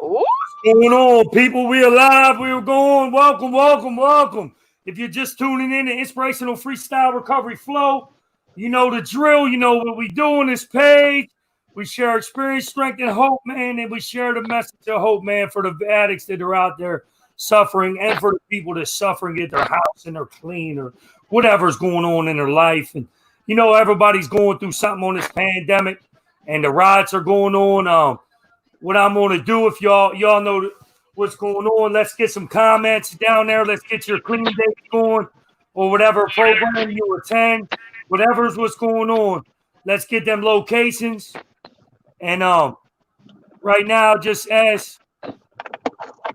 Ooh. Going on, people? We alive. We are going. Welcome, welcome, welcome. If you're just tuning in to Inspirational Freestyle Recovery Flow, you know the drill. You know what we do on this page. We share experience, strength, and hope, man. And we share the message of hope, man, for the addicts that are out there suffering and for the people that suffering at their house and they're clean or whatever's going on in their life. And, you know, everybody's going through something on this pandemic and the riots are going on. What I'm going to do, if y'all know what's going on, let's get some comments down there. Let's get your clean day going or whatever program you attend, whatever's what's going on. Let's get them locations. And right now, just ask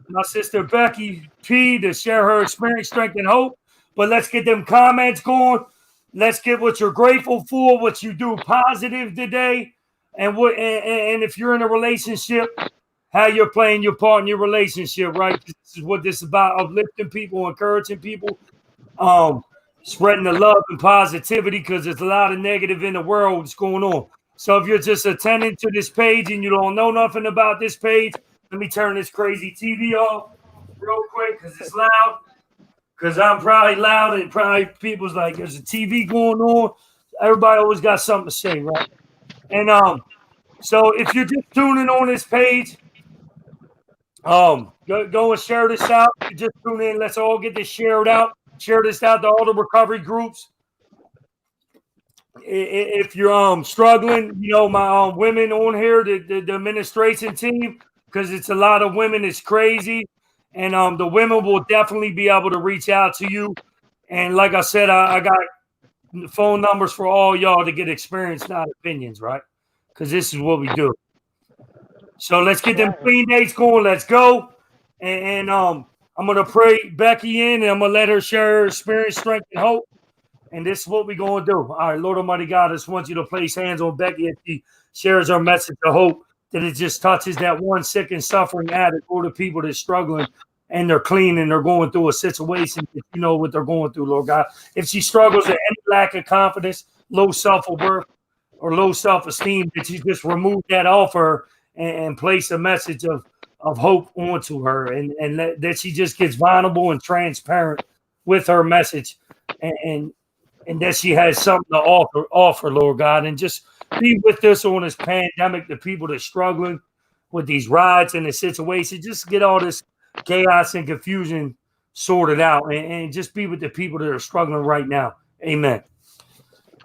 my sister Becky P to share her experience, strength, and hope. But let's get them comments going. Let's get what you're grateful for, what you do positive today. And if you're in a relationship, how you're playing your part in your relationship, right? This is what this is about: uplifting people, encouraging people, spreading the love and positivity, because there's a lot of negative in the world that's going on. So if you're just attending to this page and you don't know nothing about this page, let me turn this crazy TV off real quick because it's loud. Because I'm probably loud and probably people's like, there's a TV going on. Everybody always got something to say, right? And so if you're just tuning on this page, go and share this out. You just tune in. Let's all get this shared out. Share this out to all the recovery groups. If you're struggling, you know, my women on here, the administration team, because it's a lot of women, it's crazy. And the women will definitely be able to reach out to you. And like I said, I got phone numbers for all y'all to get experience, not opinions, right? Because this is what we do. So let's get them clean dates going. Let's go. And I'm going to pray Becky in, and I'm going to let her share her experience, strength, and hope. And this is what we're going to do. All right, Lord Almighty God, I just want you to place hands on Becky as she shares her message of hope, that it just touches that one sick and suffering addict or the people that's struggling and they're clean and they're going through a situation that you know what they're going through, Lord God. If she struggles with any lack of confidence, low self-worth, or low self-esteem, that you just remove that off her and place a message of hope onto her, and that she just gets vulnerable and transparent with her message, and that she has something to offer, Lord God, and just be with us on this pandemic, the people that are struggling with these riots and the situation. Just get all this chaos and confusion sorted out, and just be with the people that are struggling right now. Amen.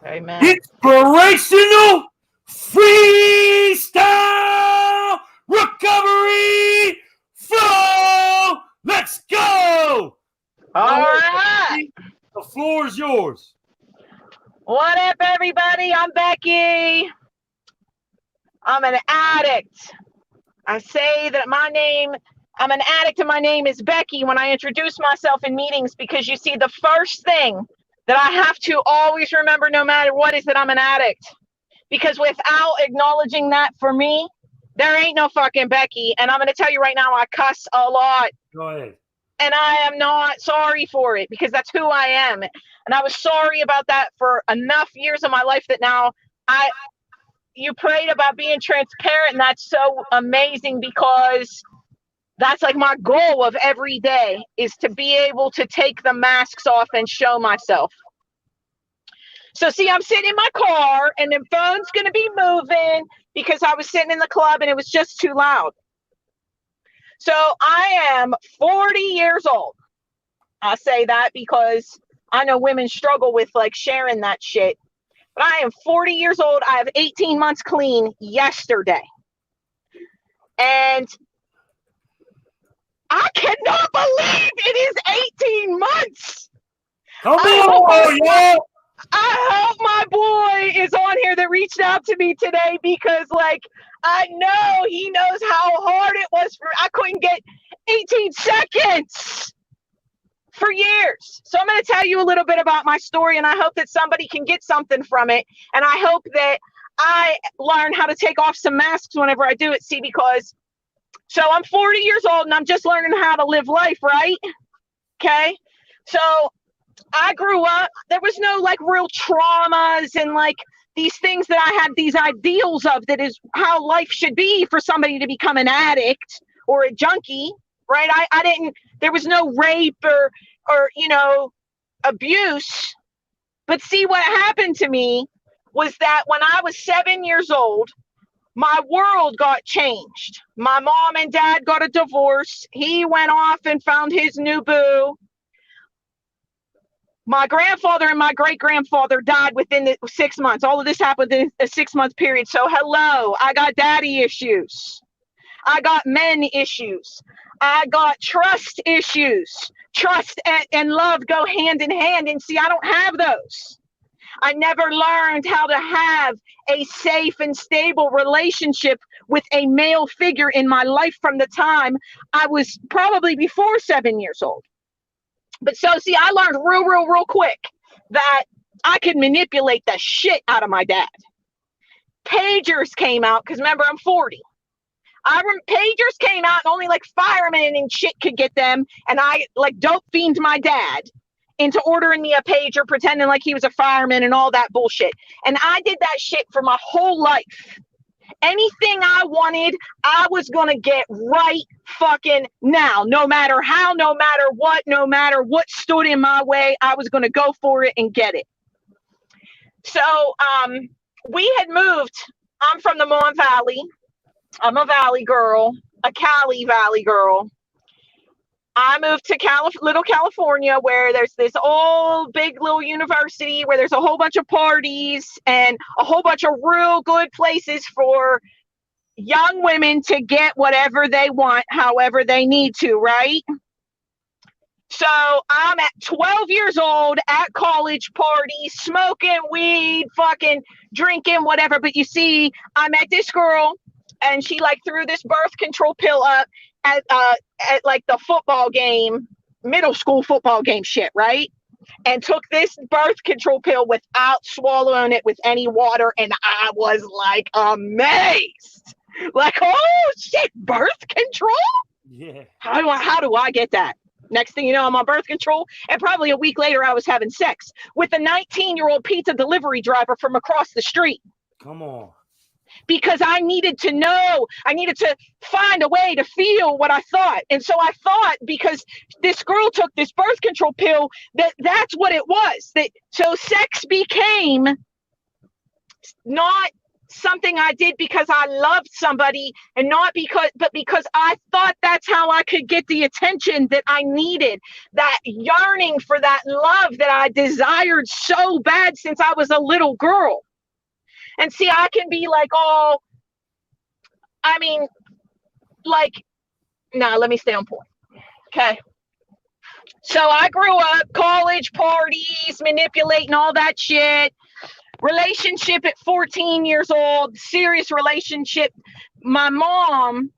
Amen. Inspirational Freestyle Recovery Flow. Let's go. All right. The floor is yours. What up, everybody? I'm Becky. I'm an addict. I say that I'm an addict and my name is Becky when I introduce myself in meetings, because you see, the first thing that I have to always remember no matter what is that I'm an addict. Because without acknowledging that, for me, there ain't no fucking Becky. And I'm going to tell you right now, I cuss a lot. Go ahead. And I am not sorry for it, because that's who I am. And I was sorry about that for enough years of my life that now you prayed about being transparent. And that's so amazing, because that's like my goal of every day, is to be able to take the masks off and show myself. So see, I'm sitting in my car and the phone's going to be moving because I was sitting in the club and it was just too loud. So I am 40 years old. I say that because I know women struggle with like sharing that shit. But I am 40 years old. I have 18 months clean yesterday. And I cannot believe it is 18 months. Come on, yeah. I hope my boy is on here that reached out to me today, because like, I know he knows how hard it was I couldn't get 18 seconds for years. So I'm going to tell you a little bit about my story, and I hope that somebody can get something from it. And I hope that I learn how to take off some masks whenever I do it. See, because so I'm 40 years old and I'm just learning how to live life, right? Okay. So I grew up, there was no like real traumas and like these things that I had these ideals of, that is how life should be for somebody to become an addict or a junkie, right? I didn't, there was no rape or, abuse. But see, what happened to me was that when I was 7 years old, my world got changed. My mom and dad got a divorce. He went off and found his new boo. My grandfather and my great-grandfather died within the 6 months. All of this happened in a 6-month period. So hello, I got daddy issues. I got men issues. I got trust issues. Trust and love go hand in hand. And see, I don't have those. I never learned how to have a safe and stable relationship with a male figure in my life from the time I was probably before 7 years old. But so, see, I learned real quick that I could manipulate the shit out of my dad. Pagers came out, because remember, I'm 40. Pagers came out, and only like firemen and shit could get them. And I like dope fiend my dad into ordering me a pager, pretending like he was a fireman and all that bullshit. And I did that shit for my whole life. Anything I wanted, I was going to get right fucking now. No matter how, no matter what stood in my way, I was going to go for it and get it. So we had moved. I'm from the Mon Valley. I'm a Valley girl, a Cali Valley girl. I moved to Little California, where there's this old big little university where there's a whole bunch of parties and a whole bunch of real good places for young women to get whatever they want, however they need to, right? So I'm at 12 years old at college parties, smoking weed, fucking drinking, whatever. But you see, I met this girl and she like threw this birth control pill up at like the football game, middle school football game shit, right? And took this birth control pill without swallowing it with any water. And I was like amazed. Like, oh shit, birth control? Yeah. How do I get that? Next thing you know, I'm on birth control. And probably a week later, I was having sex with a 19-year-old pizza delivery driver from across the street. Come on. Because I needed to know, I needed to find a way to feel what I thought. And so I thought, because this girl took this birth control pill, that's what it was. So sex became not something I did because I loved somebody, and not because I thought that's how I could get the attention that I needed, that yearning for that love that I desired so bad since I was a little girl. And see, I can be like, oh, I mean, like, no, let me stay on point. Okay. So I grew up, college parties, manipulating all that shit. Relationship at 14 years old, serious relationship. My mom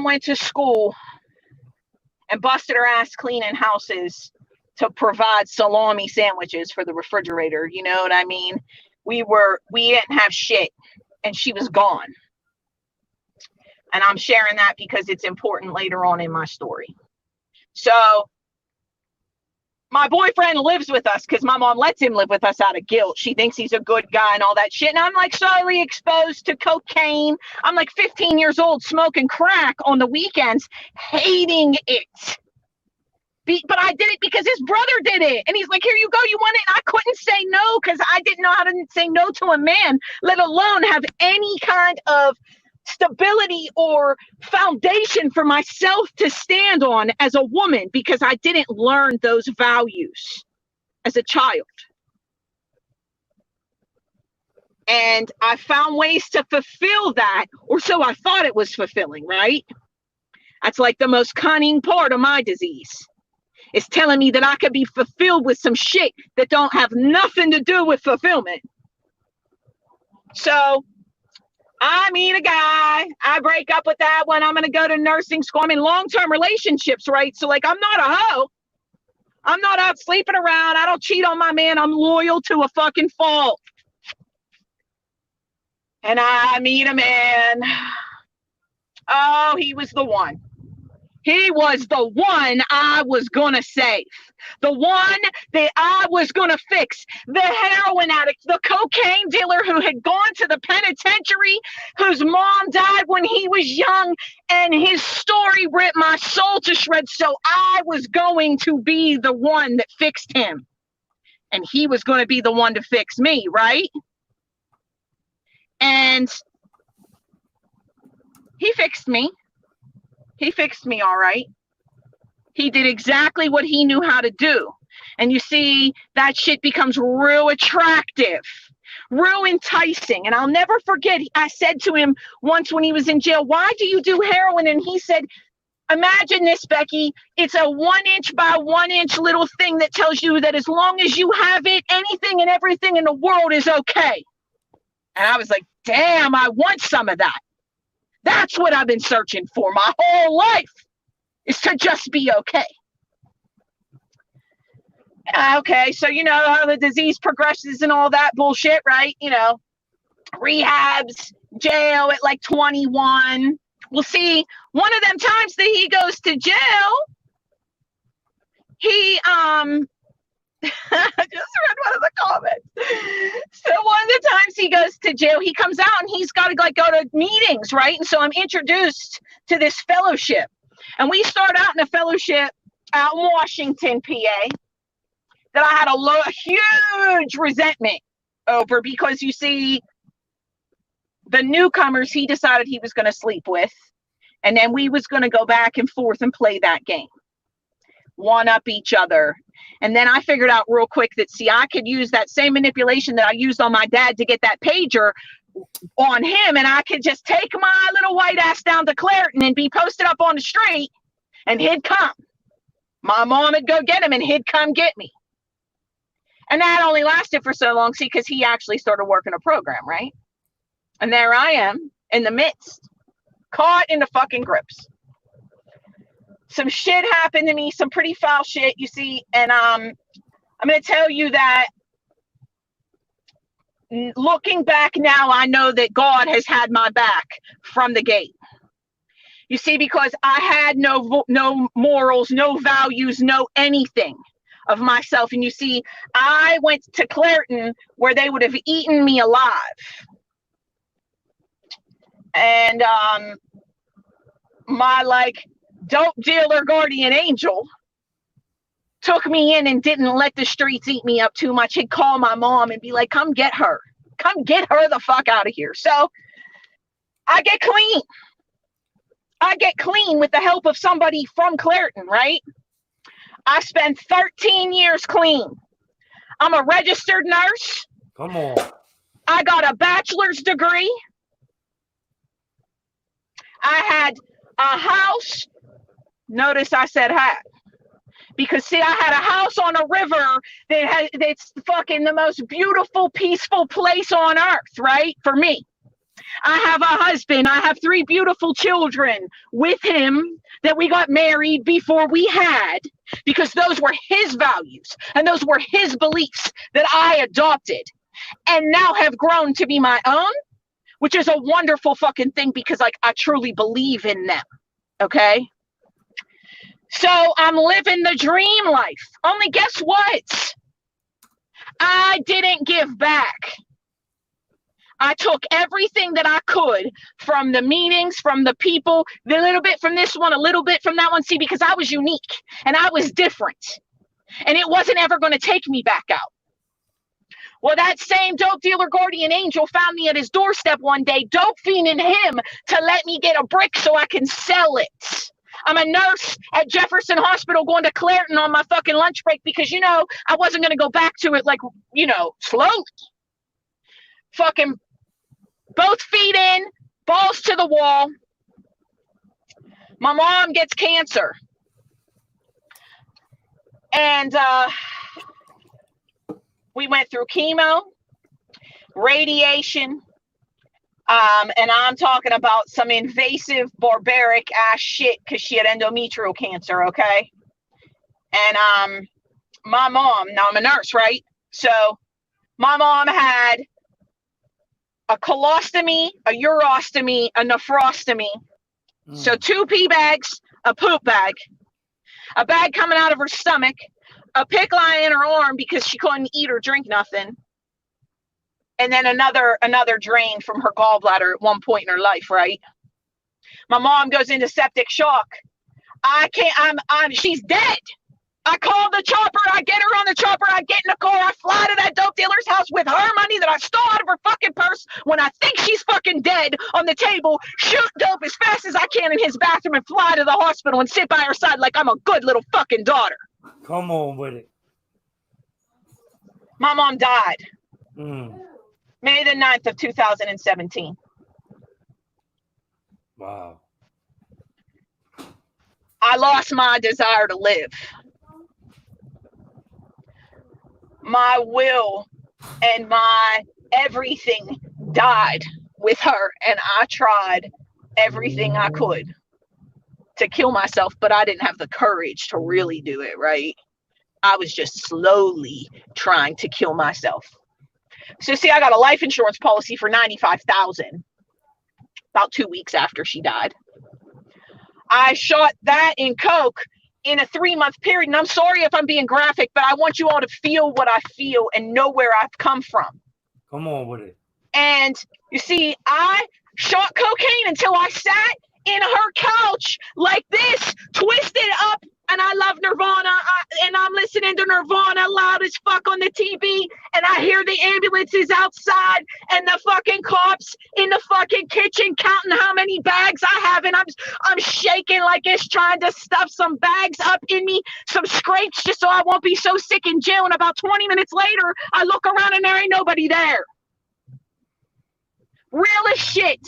went to school and busted her ass cleaning houses to provide salami sandwiches for the refrigerator. You know what I mean? We didn't have shit, and she was gone. And I'm sharing that because it's important later on in my story. So my boyfriend lives with us because my mom lets him live with us out of guilt. She thinks he's a good guy and all that shit. And I'm like slowly exposed to cocaine. I'm like 15 years old, smoking crack on the weekends, hating it. But I did it because his brother did it. And he's like, here you go, you want it? And I couldn't say no because I didn't know how to say no to a man, let alone have any kind of stability or foundation for myself to stand on as a woman, because I didn't learn those values as a child. And I found ways to fulfill that, or so I thought it was fulfilling, right? That's like the most cunning part of my disease. It's telling me that I could be fulfilled with some shit that don't have nothing to do with fulfillment. So I meet a guy, I break up with that one, I'm going to go to nursing school. I'm in long-term relationships, right? So like, I'm not a hoe. I'm not out sleeping around. I don't cheat on my man. I'm loyal to a fucking fault. And I meet a man. Oh, he was the one. He was the one I was going to save. The one that I was going to fix. The heroin addict, the cocaine dealer who had gone to the penitentiary, whose mom died when he was young, and his story ripped my soul to shreds. So I was going to be the one that fixed him. And he was going to be the one to fix me, right? And he fixed me. He fixed me all right. He did exactly what he knew how to do. And you see, that shit becomes real attractive, real enticing. And I'll never forget, I said to him once when he was in jail, why do you do heroin? And he said, imagine this, Becky. It's a 1 inch by 1 inch little thing that tells you that as long as you have it, anything and everything in the world is okay. And I was like, damn, I want some of that. That's what I've been searching for my whole life, is to just be okay. Okay, so you know how the disease progresses and all that bullshit, right? You know, rehabs, jail at like 21. Well, see, one of them times that he goes to jail, he I just read one of the comments. So one of the times he goes to jail, he comes out and he's got to like go to meetings, right? And so I'm introduced to this fellowship, and we start out in a fellowship out in Washington, PA, that I had a huge resentment over, because you see, the newcomers he decided he was going to sleep with, and then we was going to go back and forth and play that game, one up each other. And then I figured out real quick that, see, I could use that same manipulation that I used on my dad to get that pager on him, and I could just take my little white ass down to Clairton and be posted up on the street, and he'd come. My mom would go get him, and he'd come get me. And that only lasted for so long, see, because he actually started working a program, right? And there I am in the midst, caught in the fucking grips. Some shit happened to me, some pretty foul shit, you see, and I'm going to tell you that looking back now, I know that God has had my back from the gate. You see, because I had no morals, no values, no anything of myself. And you see, I went to Clairton where they would have eaten me alive. And my like dope dealer guardian angel took me in and didn't let the streets eat me up too much. He'd call my mom and be like, come get her the fuck out of here. So I get clean with the help of somebody from Clairton, right? I spent 13 years clean. I'm a registered nurse. Come on. I got a bachelor's degree. I had a house. Notice I said had. Because, see, I had a house on a river that's fucking the most beautiful, peaceful place on earth, right? For me. I have a husband. I have 3 beautiful children with him that we got married before we had, because those were his values and those were his beliefs that I adopted and now have grown to be my own, which is a wonderful fucking thing, because like I truly believe in them. Okay. So I'm living the dream life. Only guess what? I didn't give back. I took everything that I could from the meetings, from the people, a little bit from this one, a little bit from that one. See, because I was unique and I was different, and it wasn't ever going to take me back out. Well, that same dope dealer guardian angel found me at his doorstep one day, dope fiending him to let me get a brick so I can sell it. I'm a nurse at Jefferson Hospital going to Clairton on my fucking lunch break because, you know, I wasn't going to go back to it like, you know, slowly. Fucking both feet in, balls to the wall. My mom gets cancer. And we went through chemo, radiation, and I'm talking about some invasive, barbaric ass shit because she had endometrial cancer, okay? And my mom, now I'm a nurse, right? So my mom had a colostomy, a urostomy, a nephrostomy. So 2 pee bags, a poop bag, a bag coming out of her stomach, a PICC line in her arm because she couldn't eat or drink nothing, and then another drain from her gallbladder at one point in her life, right? My mom goes into septic shock. She's dead. I call the chopper. I get her on the chopper. I get in the car. I fly to that dope dealer's house with her money that I stole out of her fucking purse when I think she's fucking dead on the table, shoot dope as fast as I can in his bathroom and fly to the hospital and sit by her side like I'm a good little fucking daughter. Come on with it. My mom died May the 9th of 2017. Wow. I lost my desire to live. My will and my everything died with her, and I tried everything I could to kill myself, but I didn't have the courage to really do it, right? I was just slowly trying to kill myself. So see, I got a life insurance policy for $95,000 about 2 weeks after she died. I shot that in coke in a 3-month period. And I'm sorry if I'm being graphic, but I want you all to feel what I feel and know where I've come from. Come on with it. And you see, I shot cocaine until I sat in her couch like this, twisted up. And I love Nirvana, and I'm listening to Nirvana loud as fuck on the TV, and I hear the ambulances outside and the fucking cops in the fucking kitchen counting how many bags I have, and I'm shaking like it's trying to stuff some bags up in me, some scrapes just so I won't be so sick in jail. And about 20 minutes later, I look around and there ain't nobody there. Real as shit.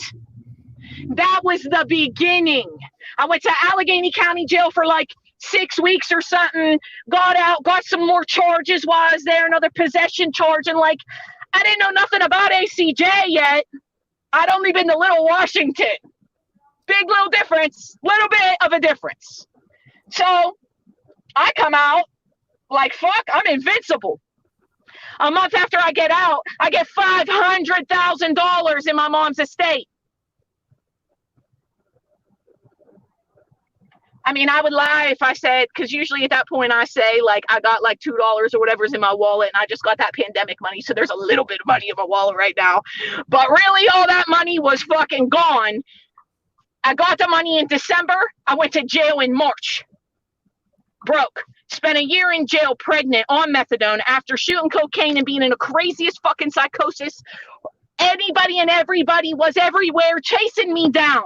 That was the beginning. I went to Allegheny County Jail for like 6 weeks or something, got out, got some more charges while I was there, another possession charge, and like, I didn't know nothing about ACJ yet. I'd only been to Little Washington. Big little difference, little bit of a difference. So I come out like, fuck, I'm invincible. A month after I get out, I get $500,000 in my mom's estate. I mean, I would lie if I said, because usually at that point I say, like, I got like $2 or whatever's in my wallet, and I just got that pandemic money, so there's a little bit of money in my wallet right now. But really, all that money was fucking gone. I got the money in December. I went to jail in March. Broke. Spent a year in jail pregnant on methadone after shooting cocaine and being in the craziest fucking psychosis. Anybody and everybody was everywhere chasing me down.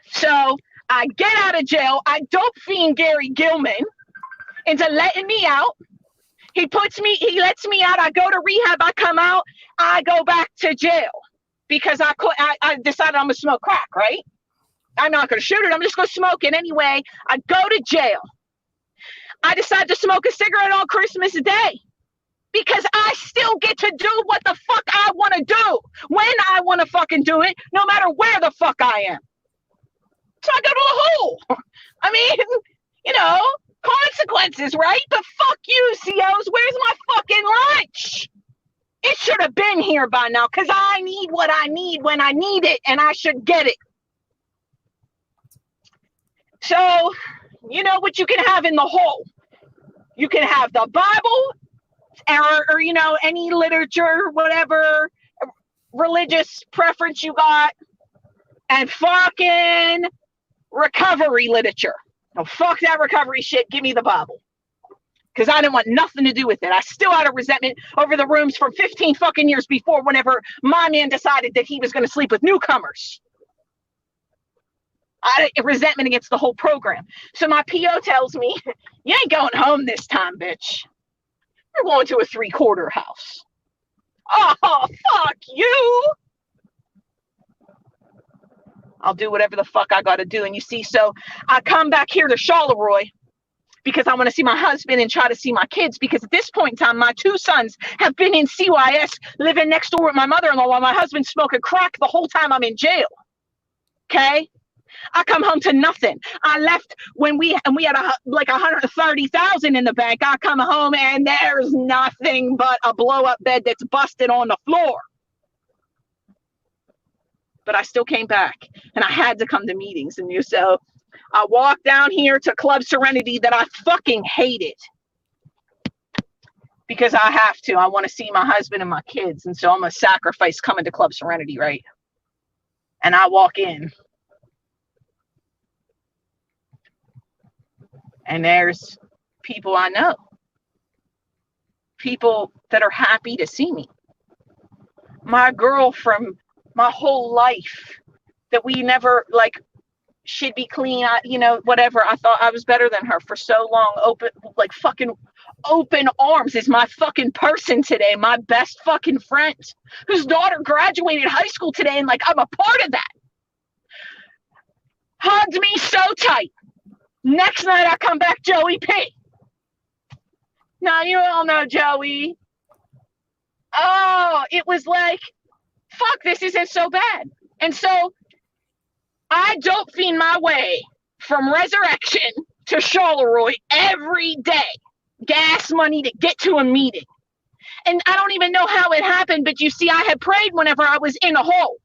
So I get out of jail. I dope fiend Gary Gilman into letting me out. He lets me out. I go to rehab. I come out. I go back to jail because I decided I'm going to smoke crack, right? I'm not going to shoot it. I'm just going to smoke it anyway. I go to jail. I decide to smoke a cigarette on Christmas Day because I still get to do what the fuck I want to do when I want to fucking do it, no matter where the fuck I am. So I go to the hole. I mean, you know, consequences, right? But fuck you, COs. Where's my fucking lunch? It should have been here by now because I need what I need when I need it, and I should get it. So, you know what you can have in the hole? You can have the Bible or you know, any literature, whatever religious preference you got, and fucking recovery literature. No, fuck that recovery shit. Give me the Bible. Because I didn't want nothing to do with it. I still had a resentment over the rooms from 15 fucking years before whenever my man decided that he was going to sleep with newcomers. I had resentment against the whole program. So my PO tells me, you ain't going home this time, bitch. You're going to a 3-quarter house. Oh, fuck you. I'll do whatever the fuck I got to do. And you see, so I come back here to Charleroi because I want to see my husband and try to see my kids. Because at this point in time, my 2 sons have been in CYS living next door with my mother-in-law while my husband's smoking crack the whole time I'm in jail. Okay? I come home to nothing. I left when we had like 130,000 in the bank. I come home and there's nothing but a blow-up bed that's busted on the floor. but I still came back, and I had to come to meetings. And so I walked down here to Club Serenity that I fucking hated, because I have to. I want to see my husband and my kids, and so I'm gonna sacrifice coming to Club Serenity, right? And I walk in, and there's people I know, people that are happy to see me. My girl from my whole life that we never, like, she'd be clean, whatever. I thought I was better than her for so long. Fucking open arms is my fucking person today. My best fucking friend, whose daughter graduated high school today, and like, I'm a part of that. Hugged me so tight. Next night I come back, Joey P. Now you all know Joey. Oh, it was like, fuck, this isn't so bad. And so I dope fiend my way from Resurrection to Charleroi every day. Gas money to get to a meeting. And I don't even know how it happened, but you see, I had prayed whenever I was in a hole.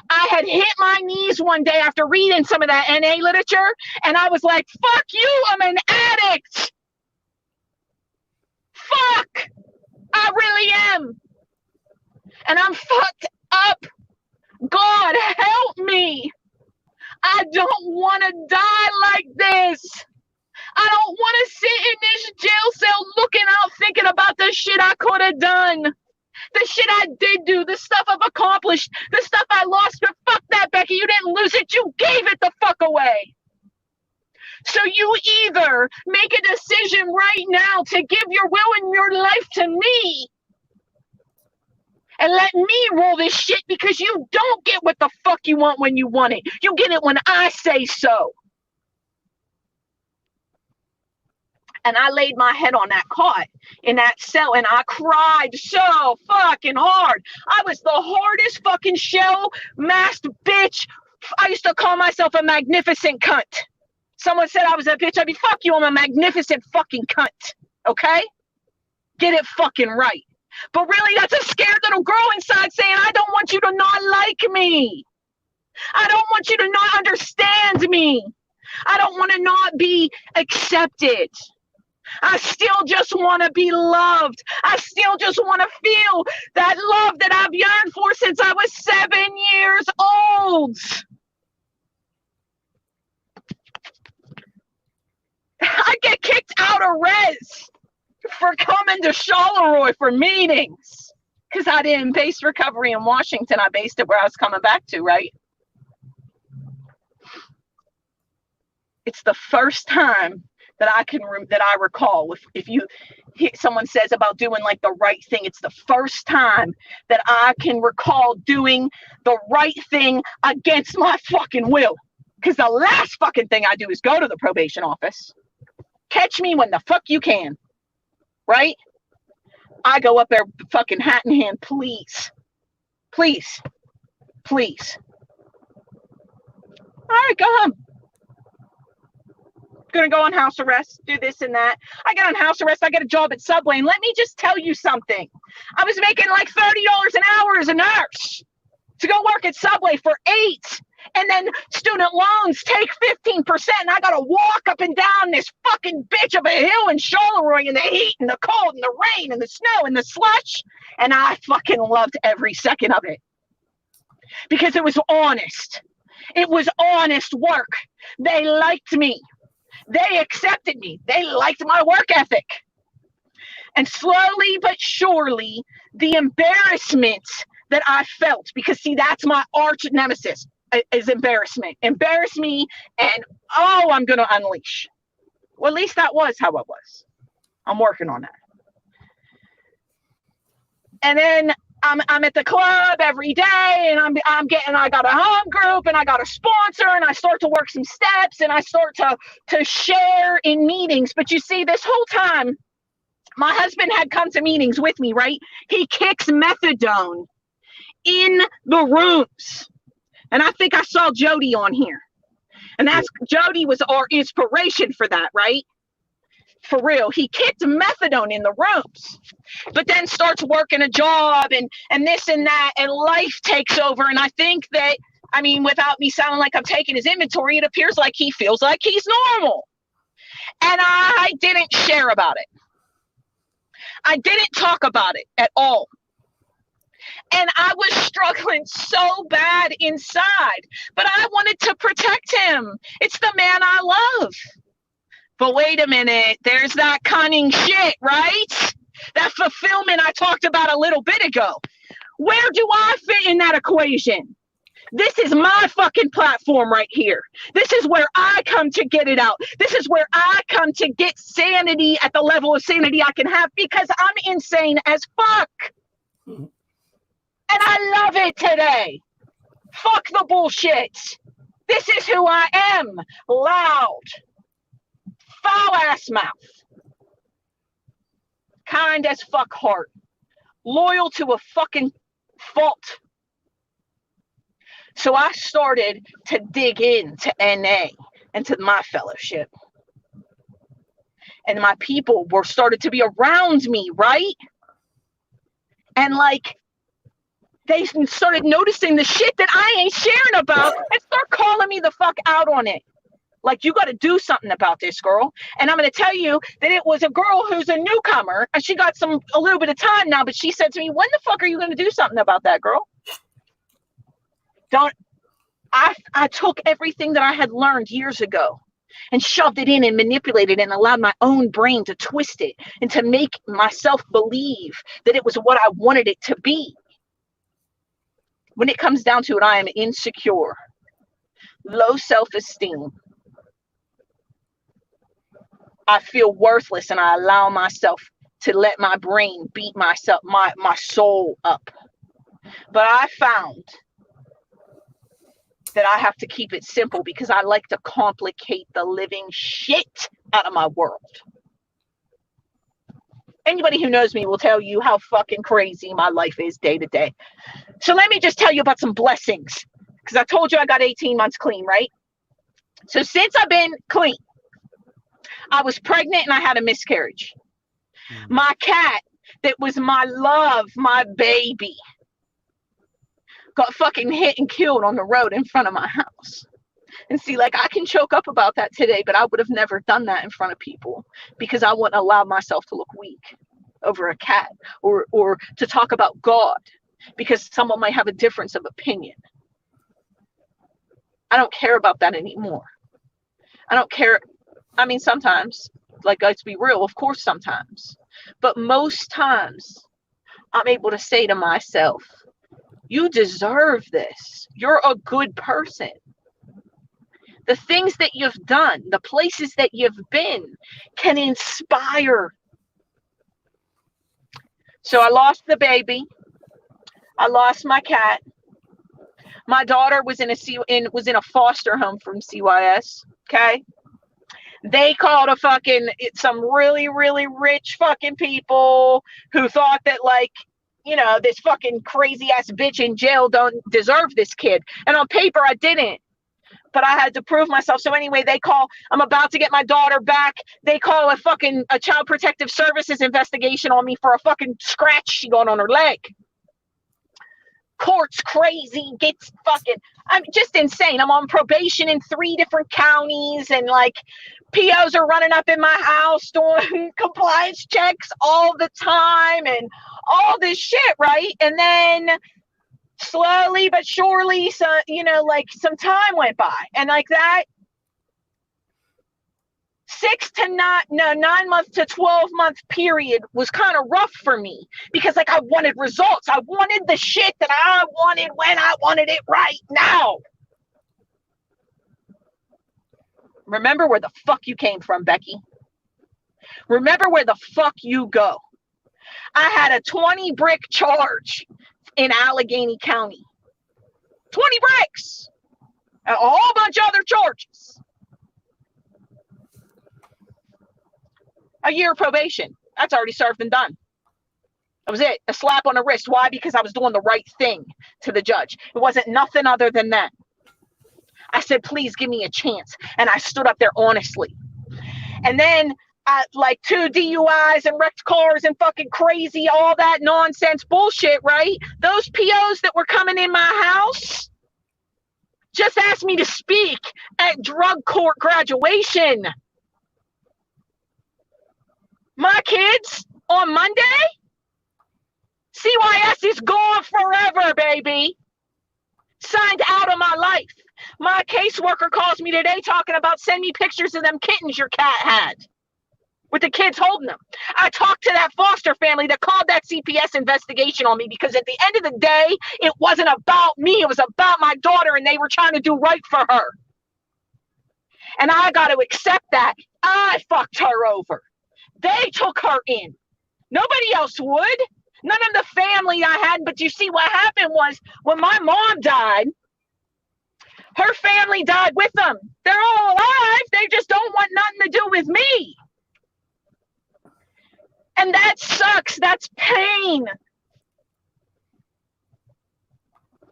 I had hit my knees one day after reading some of that NA literature, and I was like, fuck you, I'm an addict. Fuck, I really am. And I'm fucked up. God, help me. I don't want to die like this. I don't want to sit in this jail cell looking out, thinking about the shit I could have done. The shit I did do, the stuff I've accomplished, the stuff I lost. But fuck that, Becky. You didn't lose it. You gave it the fuck away. So you either make a decision right now to give your will and your life to me and let me rule this shit, because you don't get what the fuck you want when you want it. You get it when I say so. And I laid my head on that cot in that cell, and I cried so fucking hard. I was the hardest fucking shell masked bitch. I used to call myself a magnificent cunt. Someone said I was a bitch. I'd be, fuck you, I'm a magnificent fucking cunt. Okay? Get it fucking right. But really, that's a scared little girl inside saying, I don't want you to not like me. I don't want you to not understand me. I don't want to not be accepted. I still just want to be loved. I still just want to feel that love that I've yearned for since I was 7 years old. I get kicked out of res for coming to Charleroi for meetings, because I didn't base recovery in Washington. I based it where I was coming back to, right? It's the first time that I recall. If someone says about doing like the right thing, it's the first time that I can recall doing the right thing against my fucking will. Because the last fucking thing I do is go to the probation office. Catch me when the fuck you can. Right? I go up there fucking hat in hand, please. Please. Please. All right, go home. Gonna go on house arrest, do this and that. I get on house arrest, I get a job at Subway, and let me just tell you something. I was making like $30 an hour as a nurse to go work at Subway for $8, and then student loans take 15%, and I gotta walk up and down this fucking bitch of a hill in Charleroi in the heat and the cold and the rain and the snow and the slush, and I fucking loved every second of it. Because it was honest. It was honest work. They liked me. They accepted me. They liked my work ethic. And slowly but surely, the embarrassment that I felt, because see, that's my arch nemesis, is embarrassment. Embarrass me, and I'm going to unleash. Well, at least that was how it was. I'm working on that. And then I'm at the club every day, and I got a home group, and I got a sponsor, and I start to work some steps, and I start to share in meetings. But you see, this whole time, my husband had come to meetings with me, right? He kicks methadone in the rooms. And I think I saw Jody on here. And Jody was our inspiration for that, right? For real. He kicked methadone in the rooms, but then starts working a job and this and that, and life takes over. And I think that I mean, without me sounding like I'm taking his inventory, it appears like he feels like he's normal. And I didn't share about it. I didn't talk about it at all. And I was struggling so bad inside, but I wanted to protect him. It's the man I love. But wait a minute, there's that cunning shit, right? That fulfillment I talked about a little bit ago. Where do I fit in that equation? This is my fucking platform right here. This is where I come to get it out. This is where I come to get sanity at the level of sanity I can have, because I'm insane as fuck. And I love it today. Fuck the bullshit. This is who I am. Loud. Foul ass mouth. Kind as fuck heart. Loyal to a fucking fault. So I started to dig into NA and to my fellowship. And my people were started to be around me, right? And like, they started noticing the shit that I ain't sharing about and start calling me the fuck out on it. Like, you got to do something about this, girl. And I'm going to tell you that it was a girl who's a newcomer, and she got a little bit of time now, but she said to me, when the fuck are you going to do something about that, girl? I took everything that I had learned years ago and shoved it in and manipulated it and allowed my own brain to twist it and to make myself believe that it was what I wanted it to be. When it comes down to it, I am insecure, low self-esteem. I feel worthless, and I allow myself to let my brain beat myself, my soul up. But I found that I have to keep it simple because I like to complicate the living shit out of my world. Anybody who knows me will tell you how fucking crazy my life is day to day. So let me just tell you about some blessings, because I told you I got 18 months clean, right? So since I've been clean, I was pregnant and I had a miscarriage. My cat, that was my love, my baby, got fucking hit and killed on the road in front of my house. And see, like, I can choke up about that today, but I would have never done that in front of people because I wouldn't allow myself to look weak over a cat, or to talk about God because someone might have a difference of opinion. I don't care about that anymore. I don't care. I mean, sometimes, like, let's be real, of course sometimes. But most times, I'm able to say to myself, you deserve this. You're a good person. The things that you've done, the places that you've been can inspire. So I lost the baby. I lost my cat. My daughter was in a foster home from CYS. Okay. They called some really, really rich fucking people who thought that, like, you know, this fucking crazy ass bitch in jail don't deserve this kid. And on paper, I didn't. But I had to prove myself. So anyway, I'm about to get my daughter back. They call a Child Protective Services investigation on me for a fucking scratch she got on her leg. Court's crazy, gets fucking, I'm just insane. I'm on probation in 3 different counties, and like POs are running up in my house doing compliance checks all the time and all this shit, right? And then slowly but surely, so, you know, like some time went by, and like that 9 month to 12-month period was kind of rough for me because, like, I wanted results. I wanted the shit that I wanted when I wanted it right now. Remember where the fuck you came from, Becky. Remember where the fuck you go. I had a 20 brick charge in Allegheny County. 20 bricks. And a whole bunch of other charges. A year of probation. That's already served and done. That was it. A slap on the wrist. Why? Because I was doing the right thing to the judge. It wasn't nothing other than that. I said, please give me a chance. And I stood up there honestly. And then like 2 DUIs and wrecked cars and fucking crazy, all that nonsense bullshit, right? Those POs that were coming in my house, just asked me to speak at drug court graduation. My kids on Monday, CYS is gone forever, baby. Signed out of my life. My caseworker calls me today talking about send me pictures of them kittens your cat had with the kids holding them. I talked to that foster family that called that CPS investigation on me because at the end of the day, it wasn't about me. It was about my daughter, and they were trying to do right for her. And I got to accept that. I fucked her over. They took her in. Nobody else would. None of the family I had. But you see, what happened was when my mom died, her family died with them. They're all alive. They just don't want nothing to do with me. And that sucks. That's pain.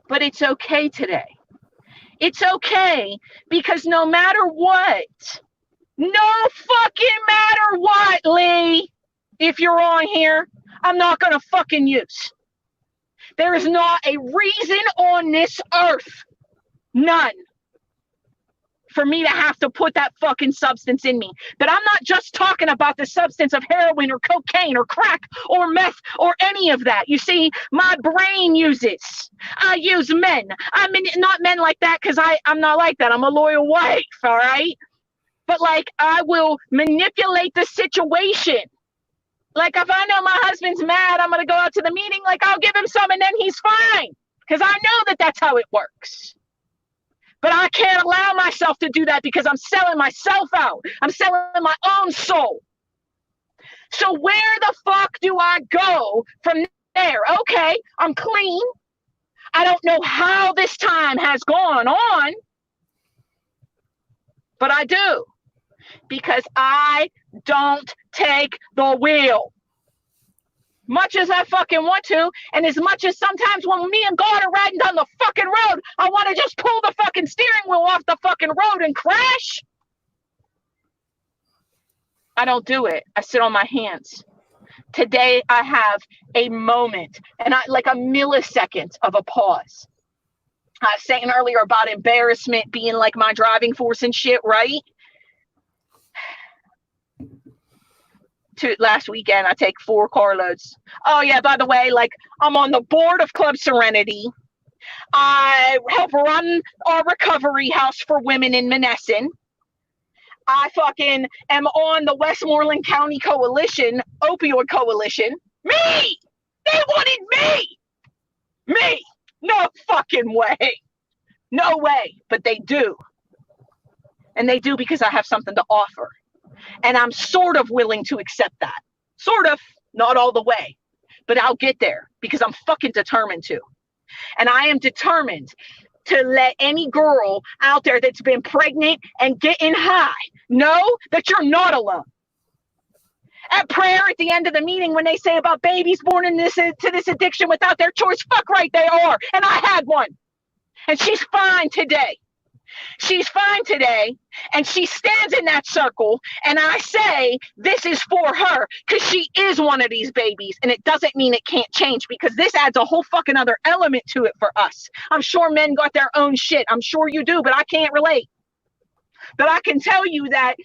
But it's okay today. It's okay because no matter what, no fucking matter what, Lee, if you're on here, I'm not going to fucking use. There is not a reason on this earth, none, for me to have to put that fucking substance in me. But I'm not just talking about the substance of heroin or cocaine or crack or meth or any of that. You see, my brain uses. I use men. I mean, not men like that because I'm not like that. I'm a loyal wife, all right? But like, I will manipulate the situation. Like, if I know my husband's mad, I'm going to go out to the meeting, like, I'll give him some and then he's fine. Because I know that that's how it works. But I can't allow myself to do that because I'm selling myself out. I'm selling my own soul. So where the fuck do I go from there? Okay, I'm clean. I don't know how this time has gone on, but I do. Because I don't take the wheel. Much as I fucking want to, and as much as sometimes when me and God are riding down the fucking road, I want to just pull the fucking steering wheel off the fucking road and crash. I don't do it. I sit on my hands. Today I have a moment, and like a millisecond of a pause. I was saying earlier about embarrassment being like my driving force and shit, right? Last weekend, I take 4 carloads. Oh yeah, by the way, like, I'm on the board of Club Serenity. I help run our recovery house for women in Menneson. I fucking am on the Westmoreland County Coalition, Opioid Coalition. Me! They wanted me! Me! No fucking way. No way, but they do. And they do because I have something to offer. And I'm sort of willing to accept that. Sort of, not all the way. But I'll get there because I'm fucking determined to. And I am determined to let any girl out there that's been pregnant and getting high know that you're not alone. At prayer at the end of the meeting, when they say about babies born to this addiction without their choice, fuck right they are. And I had one. And she's fine today. She's fine today, and she stands in that circle, and I say this is for her because she is one of these babies, and it doesn't mean it can't change because this adds a whole fucking other element to it for us. I'm sure men got their own shit. I'm sure you do, but I can't relate. But I can tell you that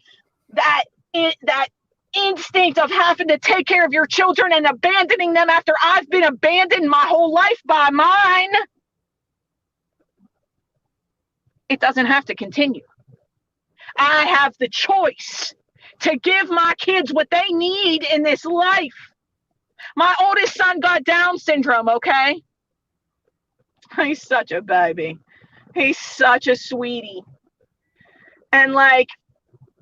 instinct of having to take care of your children and abandoning them after I've been abandoned my whole life by mine, it doesn't have to continue. I have the choice to give my kids what they need in this life. My oldest son got Down syndrome, okay? He's such a baby. He's such a sweetie. And like,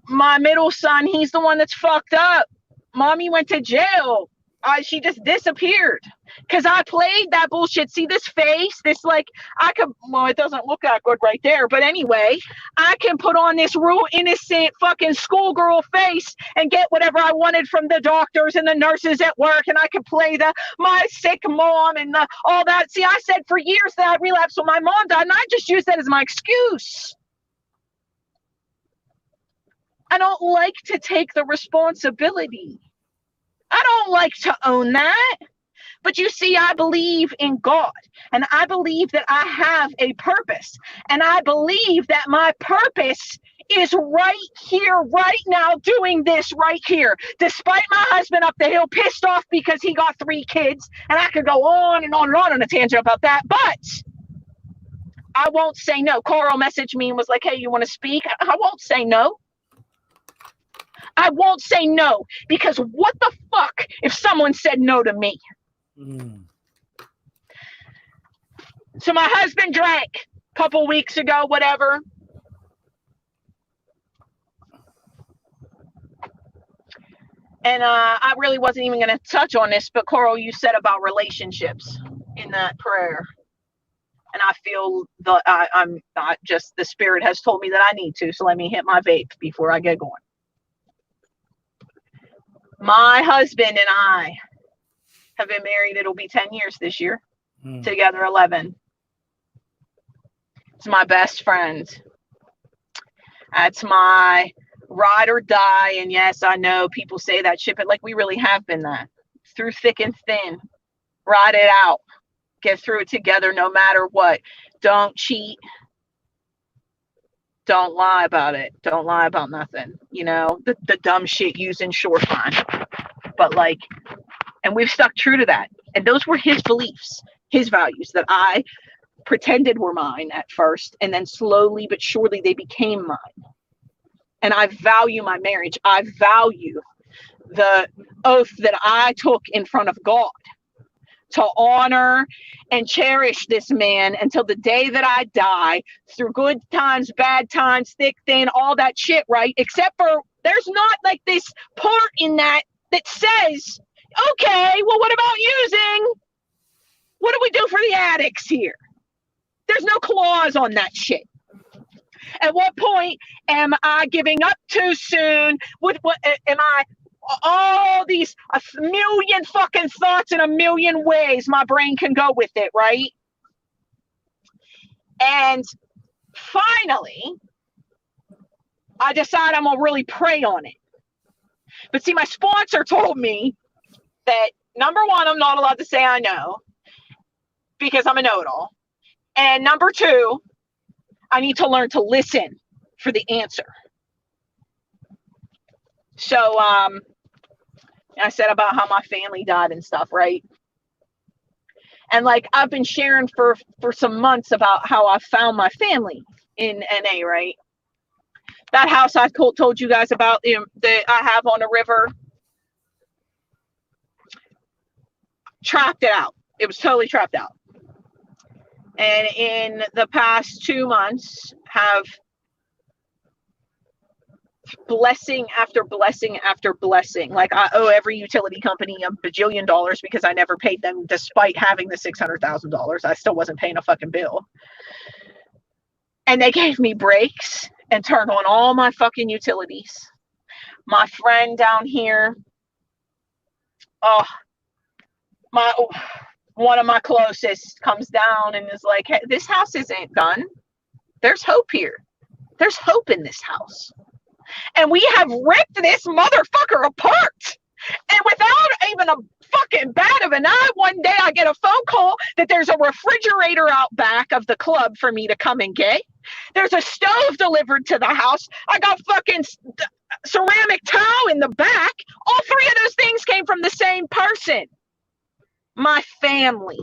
my middle son, he's the one that's fucked up. Mommy went to jail. She just disappeared because I played that bullshit. See this face, this like, well, it doesn't look that good right there. But anyway, I can put on this real innocent fucking schoolgirl face and get whatever I wanted from the doctors and the nurses at work. And I can play my sick mom and all that. See, I said for years that I relapsed when my mom died, and I just used that as my excuse. I don't like to take the responsibility. I don't like to own that. But you see, I believe in God, and I believe that I have a purpose, and I believe that my purpose is right here, right now, doing this right here. Despite my husband up the hill pissed off because he got 3 kids, and I could go on and on and on a tangent about that, but I won't say no. Carl messaged me and was like, hey, you want to speak? I won't say no. I won't say no, because what the fuck if someone said no to me? So my husband drank a couple weeks ago, whatever. And I really wasn't even going to touch on this, but Coral, you said about relationships in that prayer. And I feel I'm not just, the spirit has told me that I need to. So let me hit my vape before I get going. My husband and I have been married. It'll be 10 years this year. Together 11. It's my best friend. That's my ride or die. And yes, I know people say that shit, but like, we really have been that. Through thick and thin. Ride it out. Get through it together no matter what. Don't cheat. Don't lie about it. Don't lie about nothing. You know, the dumb shit using short line. But like, and we've stuck true to that. And those were his beliefs, his values that I pretended were mine at first. And then slowly but surely they became mine. And I value my marriage. I value the oath that I took in front of God to honor and cherish this man until the day that I die, through good times, bad times, thick, thin, all that shit, right? Except for there's not like this part in that says, okay, well, what about using? What do we do for the addicts here? There's no clause on that shit. At what point am I giving up too soon? What am I? All these a million fucking thoughts in a million ways my brain can go with it, right? And finally, I decide I'm gonna really pray on it. But see, my sponsor told me that number one, I'm not allowed to say I know because I'm a know-it-all. And number two, I need to learn to listen for the answer. So, I said about how my family died and stuff, right? And like, I've been sharing for some months about how I found my family in NA, right? That house I told you guys about, that I have on the river, trapped it out. It was totally trapped out. And in the past 2 months have blessing after blessing after blessing. Like, I owe every utility company $1 bajillion because I never paid them despite having the $600,000. I still wasn't paying a fucking bill. And they gave me breaks and turned on all my fucking utilities. My friend down here, one of my closest comes down and is like, hey, this house isn't done. There's hope here. There's hope in this house. And we have ripped this motherfucker apart. And without even a fucking bat of an eye, one day I get a phone call that there's a refrigerator out back of the club for me to come and get. There's a stove delivered to the house. I got fucking ceramic towel in the back. All 3 of those things came from the same person. My family.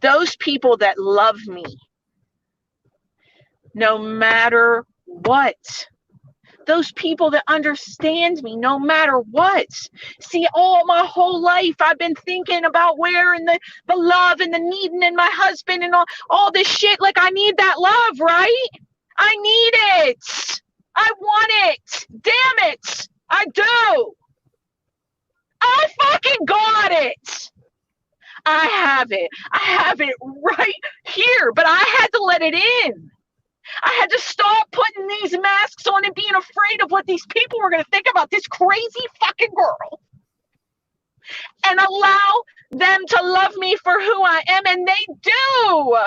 Those people that love me. No matter what. Those people that understand me no matter what. See, all my whole life I've been thinking about where and the love and the needing and my husband and all this shit. Like, I need that love, right? I need it. I want it. Damn it. I do. I fucking got it. I have it. I have it right here, but I had to let it in. I had to stop putting these masks on and being afraid of what these people were going to think about this crazy fucking girl. And allow them to love me for who I am. And they do.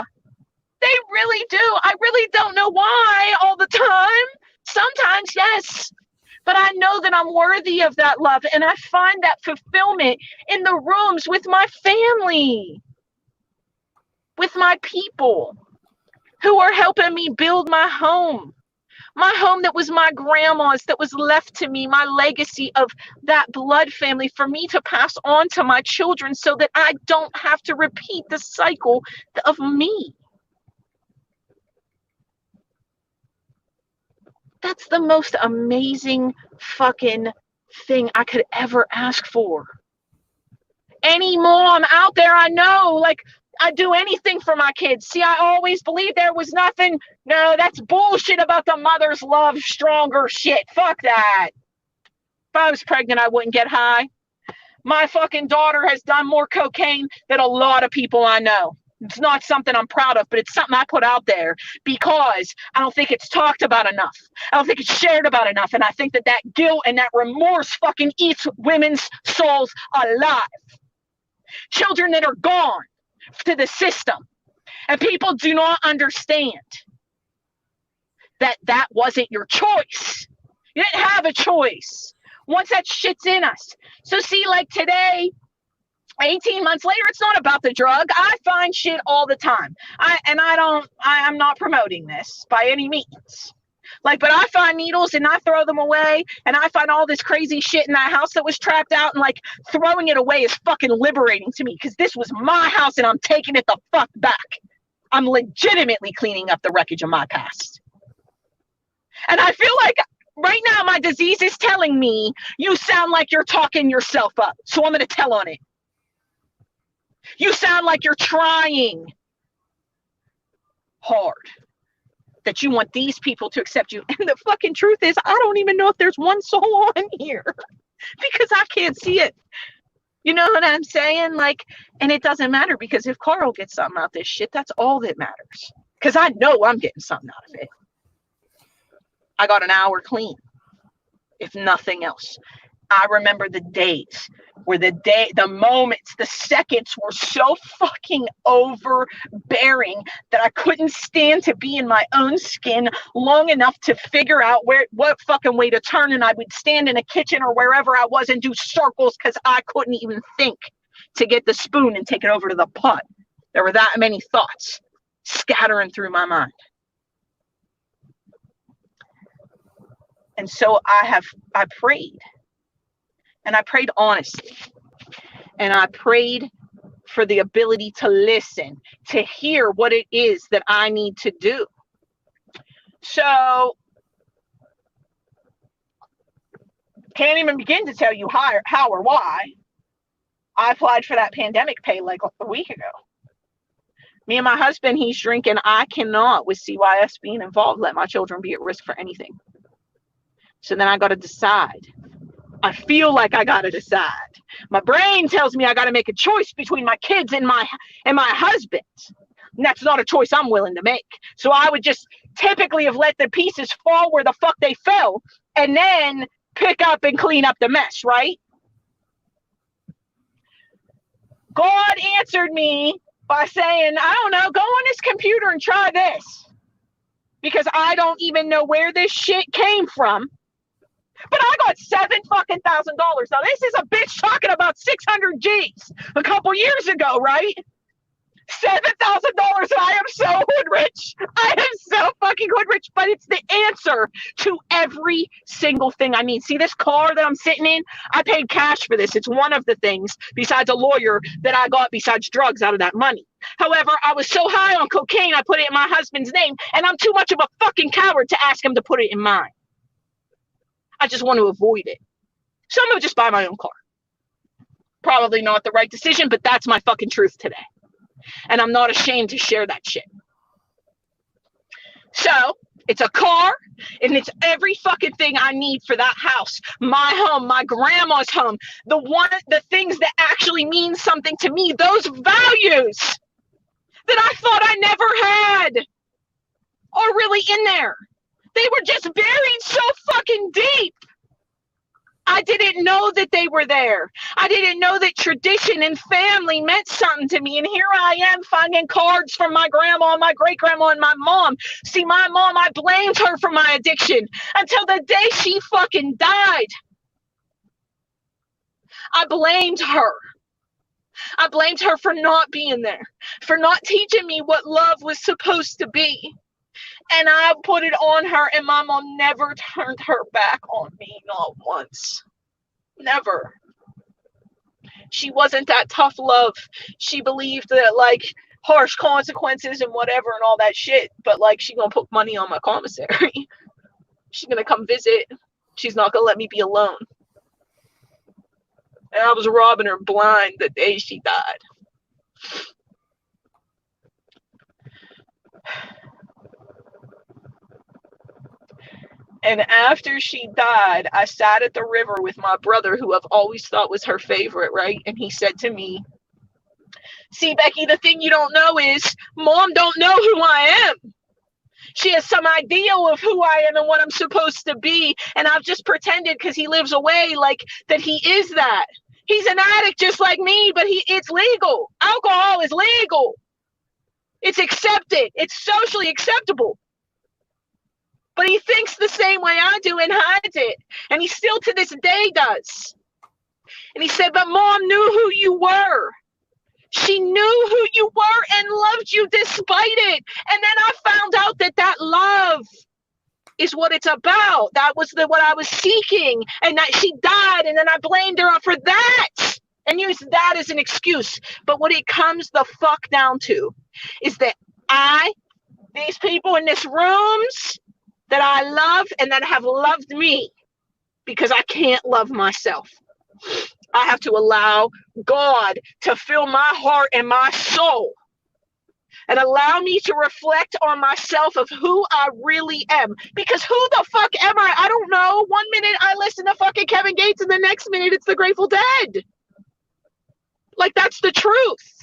They really do. I really don't know why all the time. Sometimes, yes. But I know that I'm worthy of that love, and I find that fulfillment in the rooms with my family, with my people who are helping me build my home that was my grandma's, that was left to me, my legacy of that blood family for me to pass on to my children so that I don't have to repeat the cycle of me. That's the most amazing fucking thing I could ever ask for. Any mom out there I know, like, I'd do anything for my kids. See, I always believed there was nothing. No, that's bullshit about the mother's love stronger shit. Fuck that. If I was pregnant, I wouldn't get high. My fucking daughter has done more cocaine than a lot of people I know. It's not something I'm proud of, but it's something I put out there because I don't think it's talked about enough. I don't think it's shared about enough. And I think that that guilt and that remorse fucking eats women's souls alive. Children that are gone to the system. And people do not understand that that wasn't your choice. You didn't have a choice. Once that shit's in us. So see, like today, 18 months later, it's not about the drug. I find shit all the time. I'm not promoting this by any means. Like, but I find needles and I throw them away, and I find all this crazy shit in that house that was trapped out, and like throwing it away is fucking liberating to me because this was my house and I'm taking it the fuck back. I'm legitimately cleaning up the wreckage of my past. And I feel like right now my disease is telling me you sound like you're talking yourself up. So I'm going to tell on it. You sound like you're trying hard. That you want these people to accept you. And the fucking truth is, I don't even know if there's one soul on here because I can't see it. You know what I'm saying? Like, and it doesn't matter because if Carl gets something out of this shit, that's all that matters. Because I know I'm getting something out of it. I got an hour clean, if nothing else. I remember the days where the moments, the seconds were so fucking overbearing that I couldn't stand to be in my own skin long enough to figure out what fucking way to turn. And I would stand in a kitchen or wherever I was and do circles because I couldn't even think to get the spoon and take it over to the pot. There were that many thoughts scattering through my mind. And so I prayed. And I prayed honestly. And I prayed for the ability to listen, to hear what it is that I need to do. So, can't even begin to tell you how or why I applied for that pandemic pay like a week ago. Me and my husband, he's drinking. I cannot, with CYS being involved, let my children be at risk for anything. So then I got to decide. I feel like I got to decide. My brain tells me I got to make a choice between my kids and my husband. And that's not a choice I'm willing to make. So I would just typically have let the pieces fall where the fuck they fell and then pick up and clean up the mess, right? God answered me by saying, I don't know, go on this computer and try this. Because I don't even know where this shit came from. But I got $7,000. Now this is a bitch talking about 600 G's a couple years ago, right? $7,000. I am so hood rich. I am so fucking hood rich. But it's the answer to every single thing I need. See this car that I'm sitting in? I paid cash for this. It's one of the things besides a lawyer that I got besides drugs out of that money. However, I was so high on cocaine, I put it in my husband's name, and I'm too much of a fucking coward to ask him to put it in mine. I just want to avoid it. So I'm going to just buy my own car. Probably not the right decision, but that's my fucking truth today. And I'm not ashamed to share that shit. So it's a car and it's every fucking thing I need for that house, my home, my grandma's home, the things that actually mean something to me, those values that I thought I never had are really in there. They were just buried so fucking deep. I didn't know that they were there. I didn't know that tradition and family meant something to me. And here I am finding cards from my grandma, my great-grandma, and my mom. See, my mom, I blamed her for my addiction until the day she fucking died. I blamed her. I blamed her for not being there, for not teaching me what love was supposed to be. And I put it on her, and my mom never turned her back on me, not once. Never. She wasn't that tough love. She believed that, like, harsh consequences and whatever and all that shit, but, like, she gonna put money on my commissary. She's gonna come visit. She's not gonna let me be alone. And I was robbing her blind the day she died. And after she died, I sat at the river with my brother, who I've always thought was her favorite, right? And he said to me, see, Becky, the thing you don't know is Mom don't know who I am. She has some idea of who I am and what I'm supposed to be. And I've just pretended, because he lives away, like that he is that. He's an addict just like me, but it's legal. Alcohol is legal. It's accepted. It's socially acceptable. But he thinks the same way I do and hides it. And he still to this day does. And he said, but Mom knew who you were. She knew who you were and loved you despite it. And then I found out that love is what it's about. That was what I was seeking. And that she died. And then I blamed her for that. And used that as an excuse. But what it comes the fuck down to is that these people in this rooms that I love and that have loved me, because I can't love myself. I have to allow God to fill my heart and my soul and allow me to reflect on myself of who I really am. Because who the fuck am I? I don't know. 1 minute I listen to fucking Kevin Gates and the next minute it's the Grateful Dead. Like, that's the truth.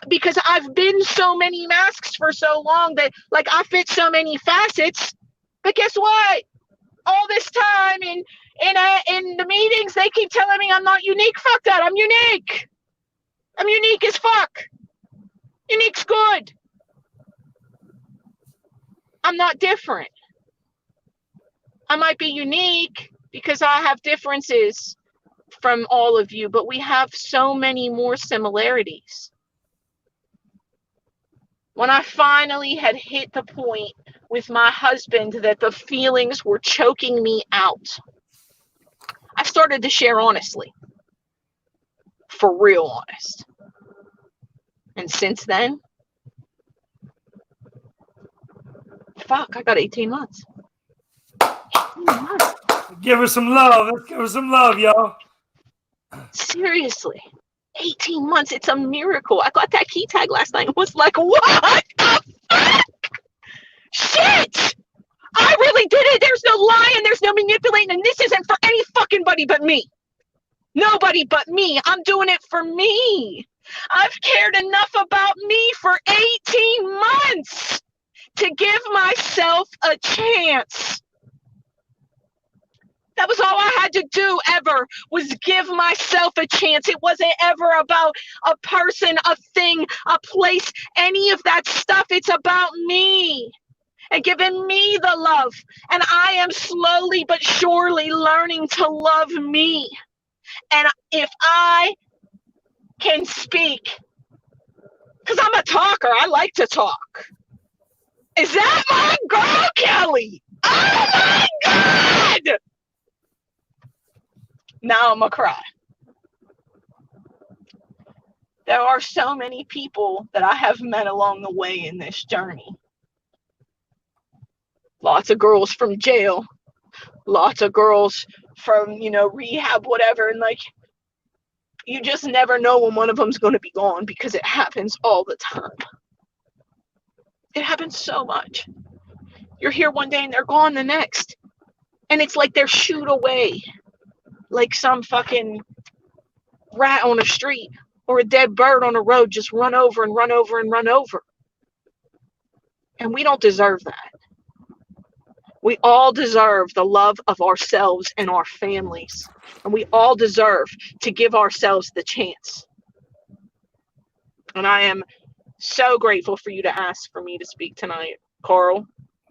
Because I've been so many masks for so long that, like, I fit so many facets. But guess what? All this time in the meetings, they keep telling me I'm not unique. Fuck that. I'm unique. I'm unique as fuck. Unique's good. I'm not different. I might be unique because I have differences from all of you, but we have so many more similarities. When I finally had hit the point with my husband that the feelings were choking me out, I started to share honestly. For real honest. And since then, fuck, I got 18 months. 18 months. Give her some love. Let's give her some love, y'all. Seriously. 18 months. It's a miracle. I got that key tag last night and was like, what the fuck? Shit! I really did it. There's no lying. There's no manipulating. And this isn't for any fucking buddy but me. Nobody but me. I'm doing it for me. I've cared enough about me for 18 months to give myself a chance. That was all I had to do ever, was give myself a chance. It wasn't ever about a person, a thing, a place, any of that stuff. It's about me and giving me the love. And I am slowly but surely learning to love me. And if I can speak, because I'm a talker, I like to talk. Is that my girl, Kelly? Oh my God! Now I'm gonna cry. There are so many people that I have met along the way in this journey. Lots of girls from jail, lots of girls from, rehab, whatever. And like, you just never know when one of them's going to be gone, because it happens all the time. It happens so much. You're here one day and they're gone the next. And it's like they're shooed away. Like some fucking rat on a street or a dead bird on a road, just run over and run over and run over. And we don't deserve that. We all deserve the love of ourselves and our families. And we all deserve to give ourselves the chance. And I am so grateful for you to ask for me to speak tonight, Carl.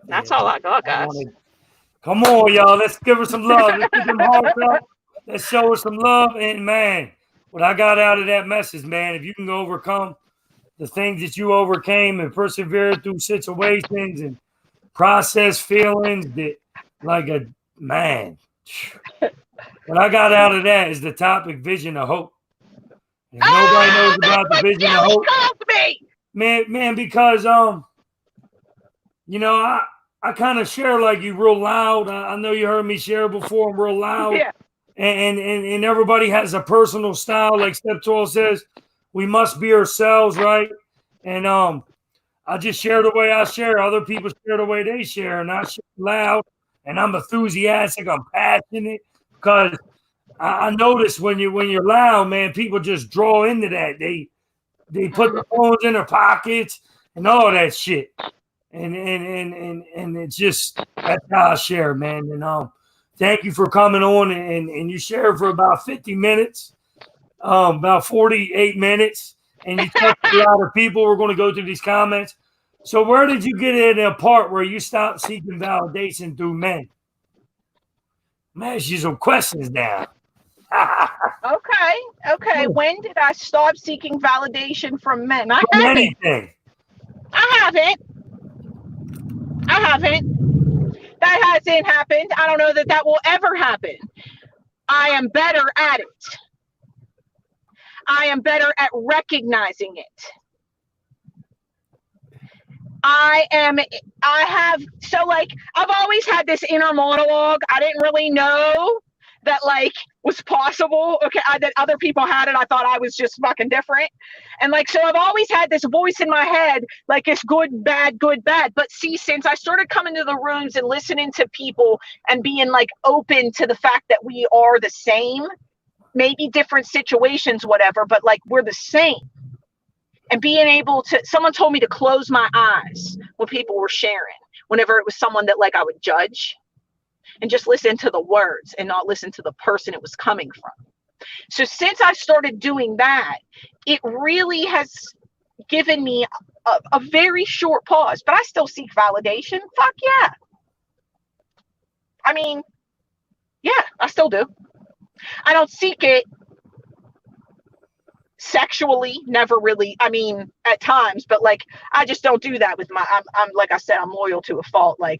That's all I got, guys. Come on, y'all. Let's give her some love. Let's give them hearts up. Let's show her some love. And, man, what I got out of that message, man, if you can overcome the things that you overcame and persevere through situations and process feelings that, like a man. What I got out of that is the topic vision of hope. And nobody knows about the vision of hope. Man, because you know, I kind of share like you real loud. I know you heard me share before. I'm real loud. Yeah. And everybody has a personal style. Like Step 12 says, we must be ourselves, right? And I just share the way I share. Other people share the way they share. And I share loud. And I'm enthusiastic. I'm passionate. Because I notice when you're loud, man, people just draw into that. They put the phones in their pockets and all that shit. And it's just, that's how I share, man. And thank you for coming on, and you shared for about 50 minutes, about 48 minutes, and you touched a lot of people. We're going to go through these comments. So where did you get in a part where you stopped seeking validation through men? Man, she's some questions down. Okay. When did I stop seeking validation from men? I haven't. That hasn't happened. I don't know that will ever happen. I am better at it. I am better at recognizing it. I've always had this inner monologue. I didn't really know that was possible. Okay, that other people had it. I thought I was just fucking different. And so I've always had this voice in my head, it's good, bad. But see, since I started coming to the rooms and listening to people and being open to the fact that we are the same, maybe different situations, whatever, but we're the same. And being able to, someone told me to close my eyes when people were sharing, whenever it was someone that I would judge, and just listen to the words and not listen to the person it was coming from. So since I started doing that, it really has given me a very short pause, but I still seek validation. Fuck yeah. I mean, yeah, I still do. I don't seek it sexually, never really. I mean, at times, but I just don't do that with I'm like I said, I'm loyal to a fault. I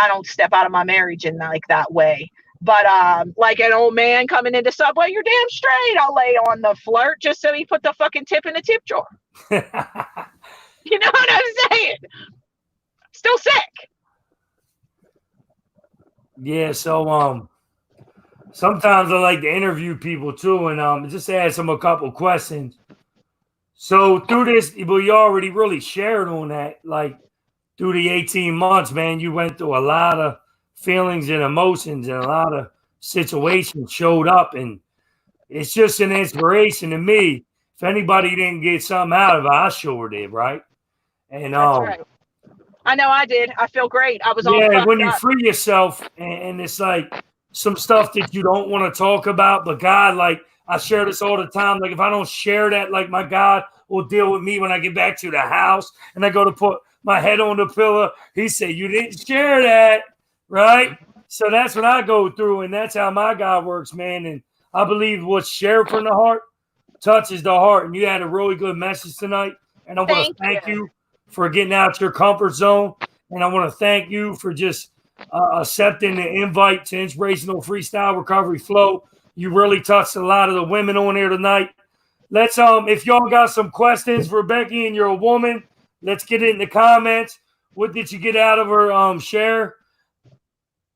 don't step out of my marriage in that way. But an old man coming into Subway, you're damn straight I'll lay on the flirt just so he put the fucking tip in the tip jar. You know what I'm saying? Still sick. Yeah, so sometimes I like to interview people too, and just ask them a couple questions. So through this, well, you already really shared on that, through the 18 months, man, you went through a lot of feelings and emotions, and a lot of situations showed up, and it's just an inspiration to me. If anybody didn't get something out of it, I sure did, right? And that's right. I know I did. I feel great. I was all when you free yourself, and it's some stuff that you don't want to talk about, but God, I share this all the time. If I don't share that, my God will deal with me when I get back to the house and I go to put my head on the pillow. He said, you didn't share that, right? So that's what I go through, and that's how my God works, man. And I believe what's shared from the heart touches the heart. And you had a really good message tonight, and I want to thank you for getting out your comfort zone, and I want to thank you for just accepting the invite to Inspirational Freestyle Recovery Flow. You really touched a lot of the women on here tonight. Let's if y'all got some questions for Becky and you're a woman, let's get it in the comments. What did you get out of her share?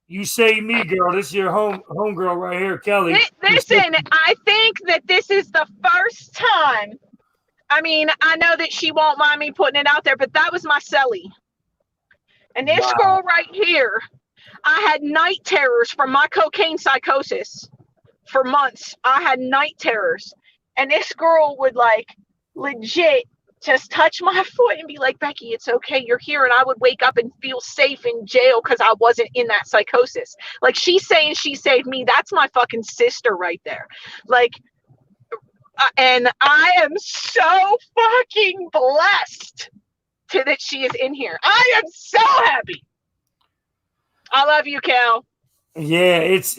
You say me, girl. This is your home girl right here, Kelly. Listen, I think that this is the first time. I mean, I know that she won't mind me putting it out there, but that was my celly. And this girl right here, I had night terrors from my cocaine psychosis for months. I had night terrors. And this girl would legit just touch my foot and be like, Becky, it's okay, you're here. And I would wake up and feel safe in jail because I wasn't in that psychosis. Like, she's saying she saved me. That's my fucking sister right there. Like, and I am so fucking blessed that she is in here. I am so happy. I love you, Cal. Yeah, it's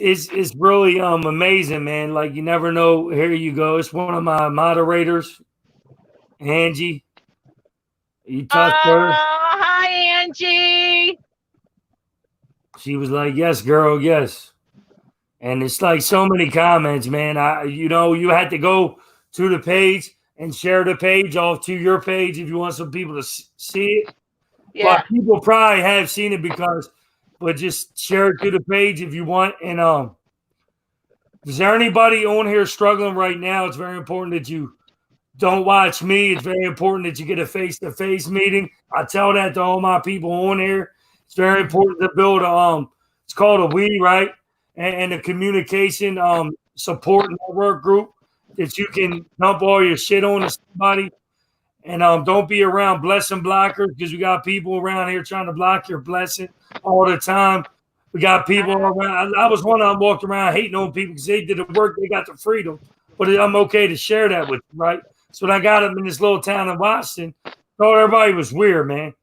really amazing, man. Like, you never know. Here you go. It's one of my moderators, Angie. You touched her. Hi, Angie. She was like, "Yes, girl, yes." And it's like so many comments, man. You had to go to the page and share the page off to your page if you want some people to see it. Yeah. But people probably have seen it but just share it to the page if you want. And is there anybody on here struggling right now? It's very important that you don't watch me. It's very important that you get a face-to-face meeting. I tell that to all my people on here. It's very important to build it's called a WE, right? And a communication support network group that you can dump all your shit on to somebody. And don't be around blessing blockers, because we got people around here trying to block your blessing all the time. We got people around. I was one of them walked around hating on people because they did the work, they got the freedom. But I'm okay to share that with you, right? So when I got them in this little town in Washington, I thought everybody was weird, man.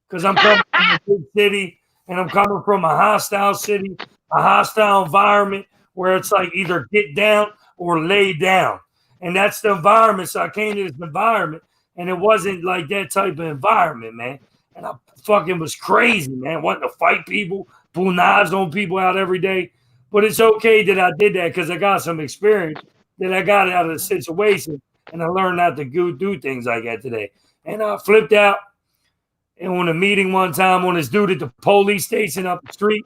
Because I'm coming from a big city, and I'm coming from a hostile city, a hostile environment where it's like either get down or lay down. And that's the environment. So I came to this environment, and it wasn't like that type of environment, man. And I fucking was crazy, man, wanting to fight people, pull knives on people out every day. But it's okay that I did that because I got some experience, that I got out of the situation, and I learned not to do things like that today. And I flipped out. And on a meeting one time on this dude at the police station up the street,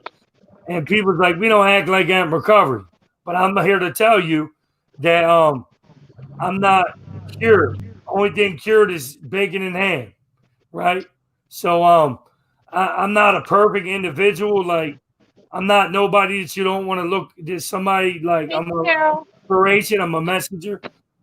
and people was like, we don't act like I'm recovery. But I'm here to tell you that I'm not cured. Only thing cured is bacon in hand, right? So I'm not a perfect individual. Like, I'm not nobody that you don't want to look. There's somebody like I'm an inspiration. I'm a messenger,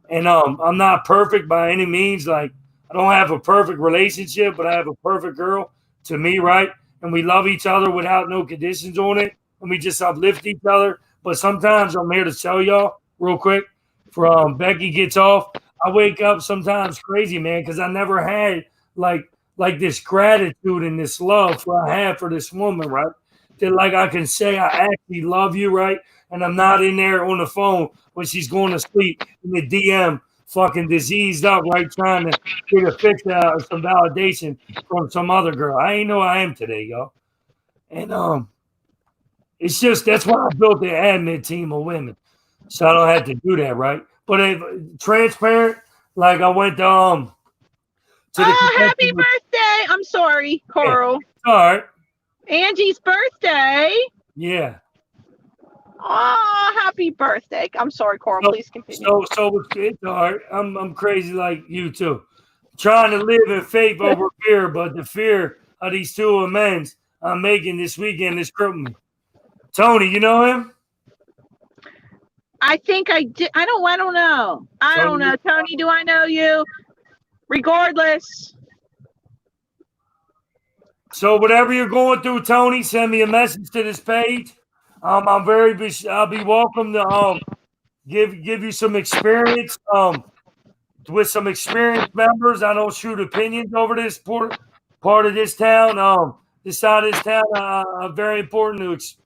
and I'm not perfect by any means. Like, I don't have a perfect relationship, but I have a perfect girl to me, right? And we love each other without no conditions on it, and we just uplift each other. But sometimes I'm here to tell y'all real quick. From Becky gets off, I wake up sometimes crazy, man, because I never had like this gratitude and this love I have for this woman, right? That like I can say I actually love you, right? And I'm not in there on the phone when she's going to sleep in the DM fucking diseased up, right? Trying to get a fix out or some validation from some other girl. I ain't know I am today, y'all. And it's just that's why I built the admin team of women. So I don't have to do that, right? But transparent, like I went to the happy birthday. I'm sorry, Carl. Yeah. All right. Angie's birthday. Yeah. Oh, happy birthday. I'm sorry, Carl. Please continue. So it's all right. I'm crazy like you too. Trying to live in faith over fear, but the fear of these two amends I'm making this weekend is crippling me. Tony, you know him? I think I did. I don't know. I don't know. Tony, do I know you? Regardless. So whatever you're going through, Tony, send me a message to this page. I'll be welcome to give you some experience with some experienced members. I don't shoot opinions over this part of this town. This side of this town, very important to.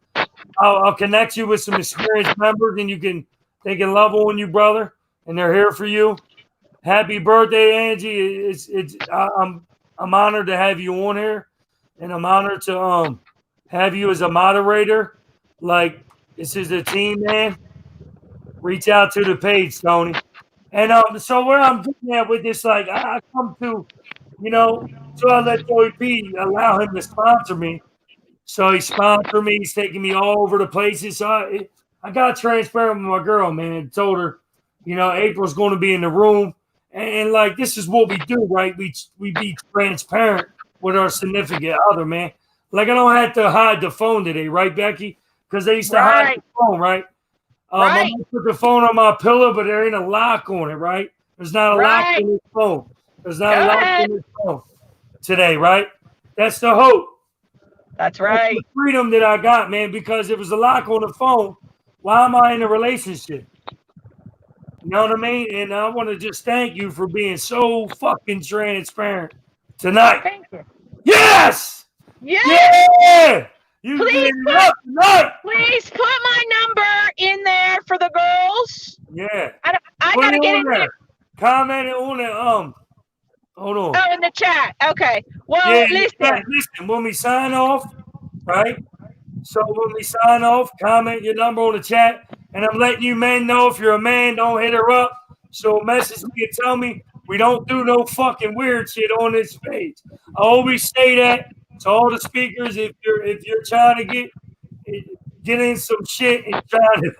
I'll connect you with some experienced members, and they can love on you, brother, and they're here for you. Happy birthday, Angie! I'm honored to have you on here, and I'm honored to have you as a moderator. Like, this is a team, man. Reach out to the page, Tony. And so where I'm getting at with this, like, I come to, so I let Joey P allow him to sponsor me. So he sponsored me. He's taking me all over the places. So I got transparent with my girl, man. Told her, April's going to be in the room. And like, this is what we do, right? We be transparent with our significant other, man. Like, I don't have to hide the phone today, right, Becky? Because they used to hide the phone, right? Right. I'm going to put the phone on my pillow, but there ain't a lock on it, right? There's not a lock on the phone. There's not a lot on this phone today, right? That's the hope. That's right. That's the freedom that I got, man, because it was a lock on the phone. Why am I in a relationship? You know what I mean? And I want to just thank you for being so fucking transparent tonight. Thank you. Yes! Yes! Yeah! You did it up tonight! Please put my number in there for the girls. Yeah. I gotta get in there. Comment it on it. Hold on. Oh, in the chat. Okay. Well, Yeah, listen. When we sign off, right? So when we sign off, comment your number on the chat. And I'm letting you men know if you're a man, don't hit her up. So message me and tell me we don't do no fucking weird shit on this page. I always say that to all the speakers. If you're trying to get in some shit and trying to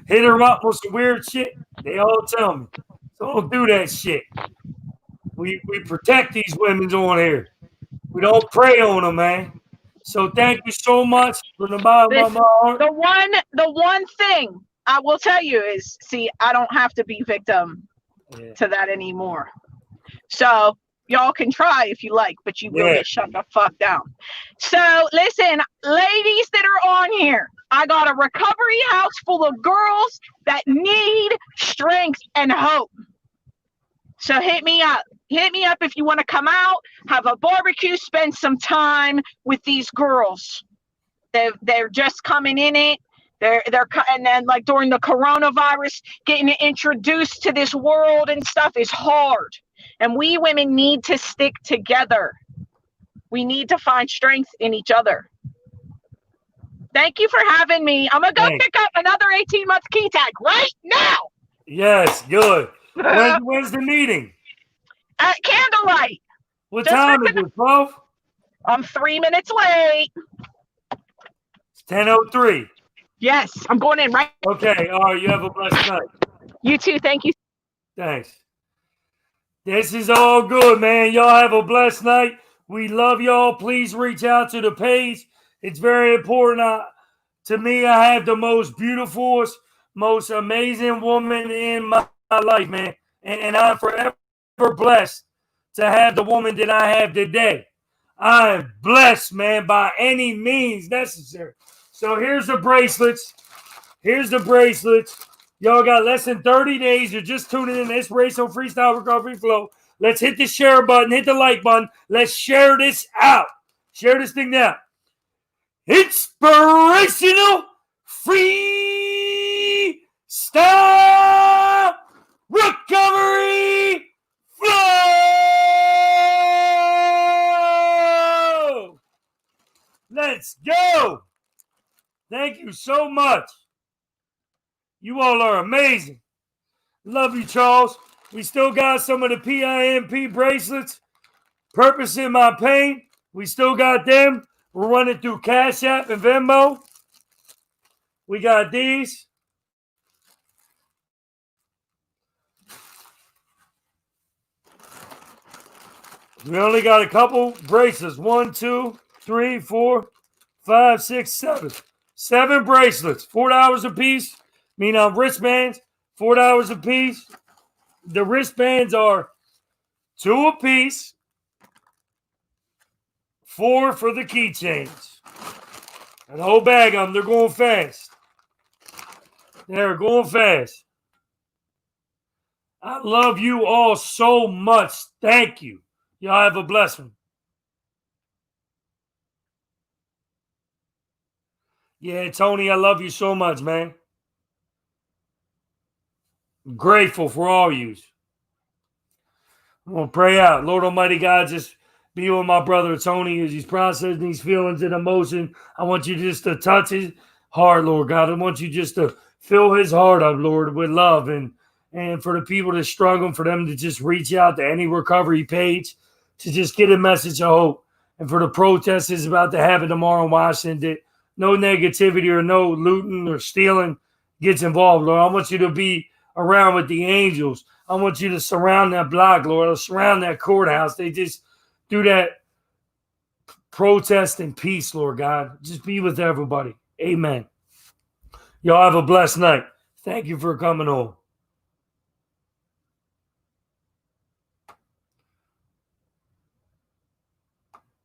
hit her up with some weird shit, they all tell me. So don't do that shit. We protect these women on here. We don't prey on them, man. So thank you so much from the bottom of my heart. The one thing I will tell you is, see, I don't have to be victim to that anymore. So y'all can try if you like, but you will get shut the fuck down. So listen, ladies that are on here, I got a recovery house full of girls that need strength and hope. So hit me up. Hit me up if you want to come out, have a barbecue, spend some time with these girls. They're just coming in it. And then like during the coronavirus, getting introduced to this world and stuff is hard. And we women need to stick together. We need to find strength in each other. Thank you for having me. I'm gonna go pick up another 18-month key tag right now. Yes, good. When's the meeting? At candlelight. What time is it, 12? I'm 3 minutes late. It's 10:03. Yes, I'm going in right. Okay, all right. You have a blessed night. You too. Thank you. Thanks. This is all good, man. Y'all have a blessed night. We love y'all. Please reach out to the page. It's very important. To me, I have the most beautiful, most amazing woman in my life, man. And I'm forever blessed to have the woman that I have today. I'm blessed, man, by any means necessary. So here's the bracelets. Y'all got less than 30 days. You're just tuning in to Inspirational Freestyle Recovery Flow. Let's hit the share button, hit the like button. Let's share this out. Share this thing now. Inspirational Freestyle Recovery Flow. Let's go. Thank you so much. You all are amazing. Love you, Charles. We still got some of the PIMP bracelets. Purpose in My Pain. We still got them. We're running through Cash App and Venmo. We got these. We only got a couple bracelets. 1, 2, 3, 4, 5, 6, 7. 7 bracelets. $4 a piece. Wristbands. $4 a piece. The wristbands are 2 a piece. 4 for the keychains. And the whole bag of them, they're going fast. They're going fast. I love you all so much. Thank you. Y'all have a blessed one. Yeah, Tony, I love you so much, man. I'm grateful for all yous. I'm going to pray out. Lord Almighty God, just be with my brother Tony as he's processing these feelings and emotions. I want you just to touch his heart, Lord God. I want you just to fill his heart up, Lord, with love. And for the people that struggle, for them to just reach out to any recovery page to just get a message of hope. And for the protest is about to happen tomorrow in Washington, that no negativity or no looting or stealing gets involved, Lord. I want you to be around with the angels. I want you to surround that block, Lord, or surround that courthouse. They just do that protest in peace, Lord God. Just be with everybody. Amen. Y'all have a blessed night. Thank you for coming on.